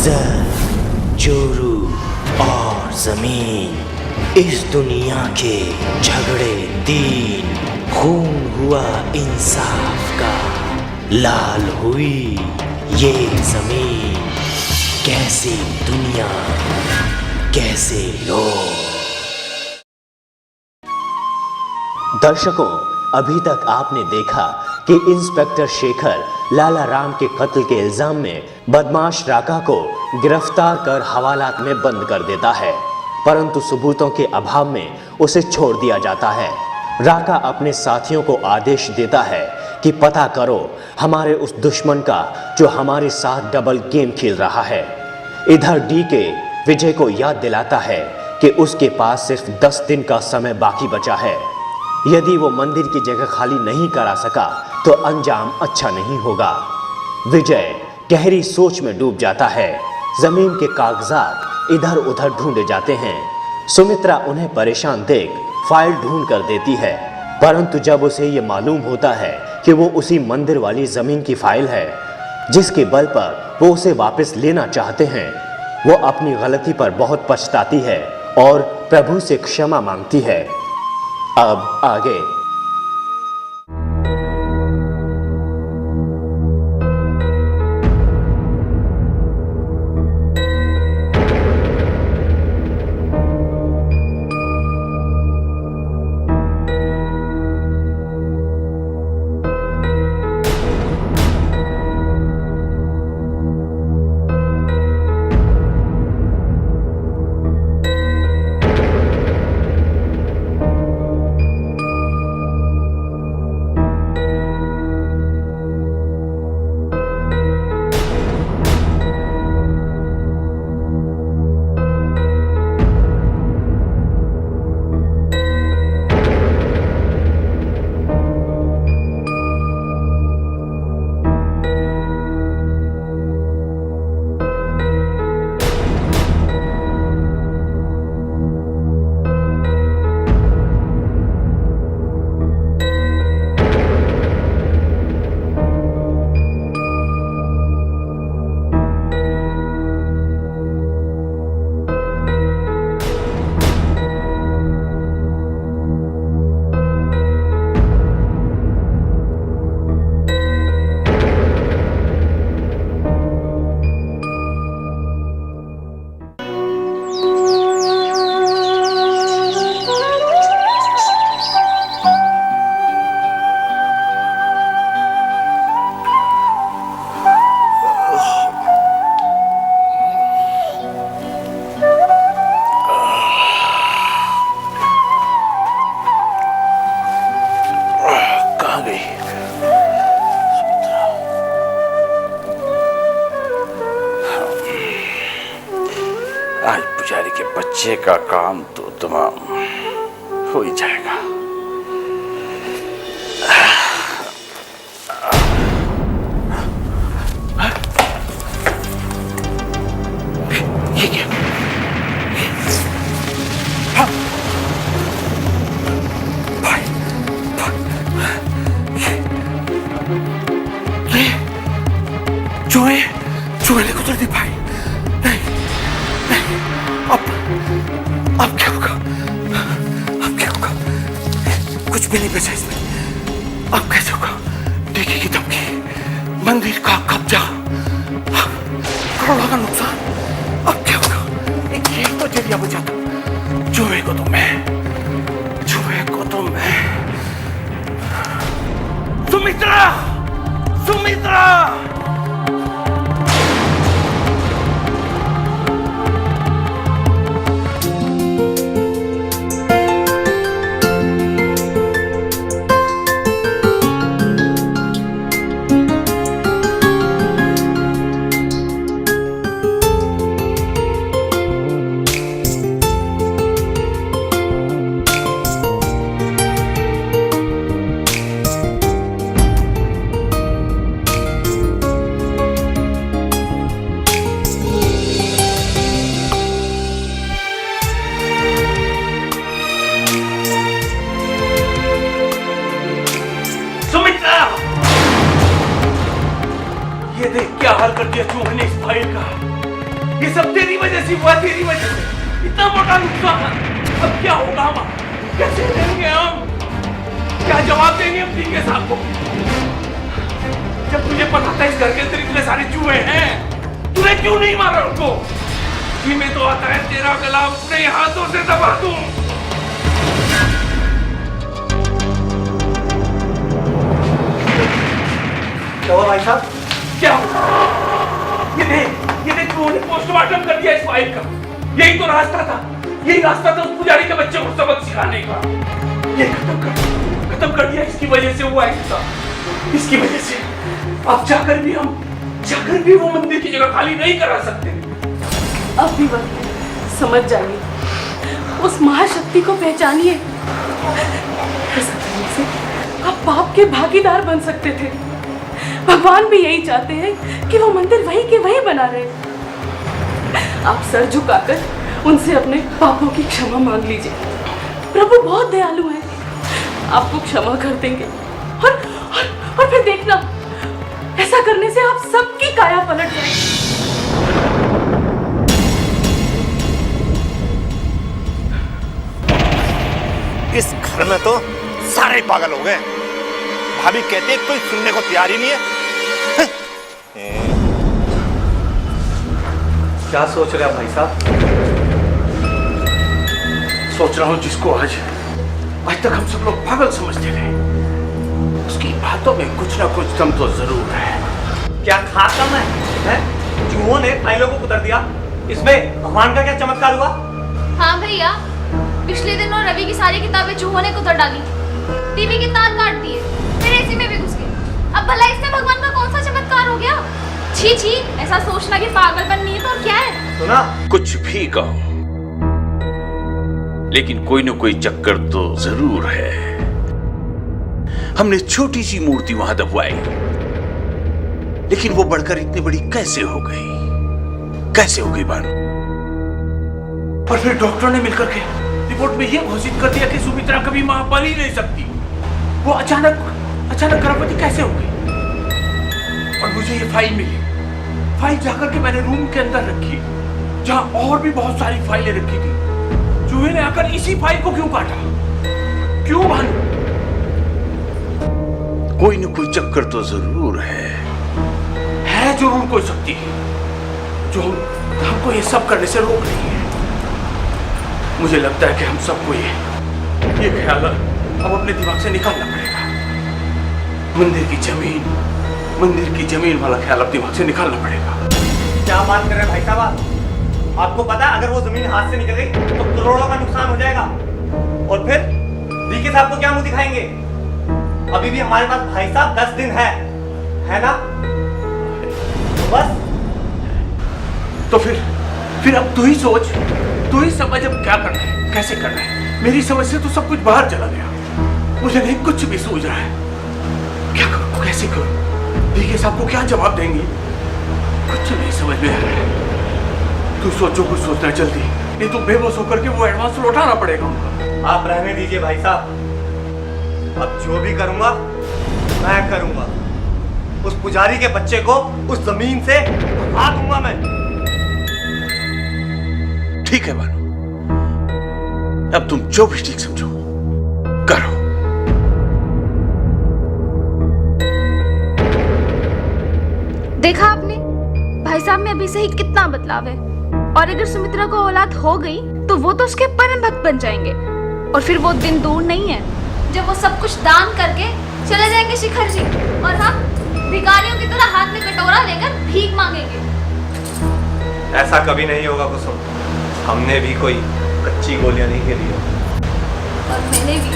जल, जोरू और जमीन, इस दुनिया के झगड़े तीन, खून हुआ इंसाफ का, लाल हुई ये जमीन, कैसी दुनिया कैसे लोग। दर्शकों, अभी तक आपने देखा कि इंस्पेक्टर शेखर लाला राम के कत्ल के इल्जाम में बदमाश राका को गिरफ्तार कर हवालात में बंद कर देता है, परंतु सबूतों के अभाव में उसे छोड़ दिया जाता है। राका अपने साथियों को आदेश देता है कि पता करो हमारे उस दुश्मन का जो हमारे साथ डबल गेम खेल रहा है। इधर डीके विजय को याद दिलाता है कि उसके पास सिर्फ 10 दिन का समय बाकी बचा है। यदि वो मंदिर की जगह खाली नहीं करा सका तो अंजाम अच्छा नहीं होगा। विजय गहरी सोच में डूब जाता है। जमीन के कागजात इधर उधर ढूंढे जाते हैं। सुमित्रा उन्हें परेशान देख फाइल ढूंढ कर देती है, परंतु जब उसे ये मालूम होता है कि वो उसी मंदिर वाली जमीन की फाइल है जिसके बल पर वो उसे वापस लेना चाहते हैं, वो अपनी गलती पर बहुत पछताती है और प्रभु से क्षमा मांगती है। अब आगे। आज पुजारी के बच्चे का काम तो तमाम हो ही जाएगा। ये क्या? भाई, ये चोहे को उतर दी भाई। अब क्या होगा? अब क्या होगा? कुछ भी नहीं बचा इसमें। अब कैसे होगा? देखिए की धमकी, मंदिर का कब्जा, करोड़ों का नुकसान। अब क्या होगा? एक तो जरिया बचा था। चूहे को तो मैं सुमित्रा! ये देख क्या हाल कर दिया चूहे ने इस फाइल का। ये सब तेरी वजह से हुआ, तेरी वजह से। इतना मोटा नुकसान, अब क्या होगा हमारा? कैसे देंगे हम? क्या जवाब देंगे हम डीके साहब को? जब तुझे पता था इस घर के अंदर इतने सारे चूहे हैं, तूने क्यों नहीं मारा उनको? जी में तो आता है तेरा गला अपने हाथों से दबा दूं। क्या हुआ भाई साहब? क्या हुआ? ये देख तूने पोस्टमार्टम कर दिया इस फाइल का। यही तो रास्ता था, यही रास्ता था उस पुजारी के बच्चे को सबक सिखाने का। ये खत्म कर दिया। इसकी वजह से हुआ ऐसा, इसकी वजह से। अब जाकर भी वो मंदिर की जगह खाली नहीं करा सकते। अब भी वक्त समझ जाइए, उस महाशक्ति को पहचानिए। ऐसा करने से आप पाप के भागीदार बन सकते थे। भगवान भी यही चाहते हैं कि वो मंदिर वहीं के वहीं बना रहे। आप सर झुकाकर उनसे अपने पापों की क्षमा मांग लीजिए। प्रभु बहुत दयालु हैं, आपको क्षमा कर देंगे। और फिर देखना, ऐसा करने से आप सबकी काया पलट जाएगी। इस घर में तो सारे पागल हो गए। भाभी कहते कोई सुनने को तैयार ही नहीं है। क्या सोच रहे हैं भाई साहब? सोच रहा हूं जिसको आज तक हम सब लोग पागल समझते रहे, उसकी बातों में कुछ ना कुछ दम तो जरूर है। क्या खाता है? चूहों ने फाइलों को कुतर दिया, इसमें भगवान का क्या चमत्कार हुआ? हाँ भैया, पिछले दिनों रवि की सारी किताबें चूहों ने कुतर डाली, टीवी के तार काट दिए, फिर एसी में भी घुस गए। अब भला इसमें भगवान का कौन सा चमत्कार हो गया? छी छी, ऐसा सोचना कि पागलपन नहीं है तो क्या है? सुना? कुछ भी कहो, लेकिन कोई न कोई चक्कर तो जरूर है। हमने छोटी सी मूर्ति वहां दबवाई, लेकिन वो बढ़कर इतनी बड़ी कैसे हो गई? कैसे हो गई बानू? और फिर डॉक्टर ने मिलकर के रिपोर्ट में यह घोषित कर दिया कि सुमित्रा कभी मां बन ही नहीं सकती। वो अचानक गर्भवती कैसे हो गई? और मुझे ये फाइल मिली। फाइल जाकर के मैंने रूम के अंदर रखी, जहां और भी बहुत सारी फाइलें रखी थी। चूहे ने आकर इसी फाइल को क्यों काटा? क्यों भानु? कोई न कोई चक्कर तो जरूर है जरूर कोई शक्ति जो हमको ये सब करने से रोक रही है। मुझे लगता है कि हम सबको ये ख्याल अब अपने दिमाग से निकालना पड़ेगा। मंदिर की जमीन वाला ख्याल अब दिमाग से निकालना पड़ेगा। क्या बात कर रहे हैं भाई साहब? आपको पता है अगर वो जमीन हाथ से निकल गई तो करोड़ों का नुकसान हो जाएगा। और फिर डीके साहब को क्या मुंह दिखाएंगे? अभी भी हमारे पास भाई साहब 10 दिन है ना? तो बस तो फिर अब तू ही सोच, तू ही समझ अब क्या करना है, कैसे करना है। मेरी समझ से तो सब कुछ बाहर चला गया। मुझे नहीं कुछ भी सूझ रहा है। क्या करूं, कैसे करूं? डीके साहब को क्या जवाब देंगे? कुछ नहीं समझ में आ रहा है। तू सोचो, कुछ सोचना जल्दी, नहीं तो बेबस होकर के वो एडवांस लौटाना पड़ेगा उनका। आप रहने दीजिए भाई साहब। अब जो भी करूंगा मैं करूंगा। उस पुजारी के बच्चे को उस जमीन से हटा दूंगा मैं। ठीक है बानू, अब तुम जो भी ठीक समझो करो। देखा आपने, भाई साहब में अभी से ही कितना बदलाव है। और अगर सुमित्रा को औलाद हो गई तो वो तो उसके परम भक्त बन जाएंगे। और फिर वो दिन दूर नहीं है जब वो सब कुछ दान करके चले जाएंगे शिखर जी, और हम भिखारियों की तरह हाथ में कटोरा लेकर भीख मांगेंगे। ऐसा कभी नहीं होगा कुसुम। हमने भी कोई कच्ची गोलियां नहीं खेली है। और मैंने भी।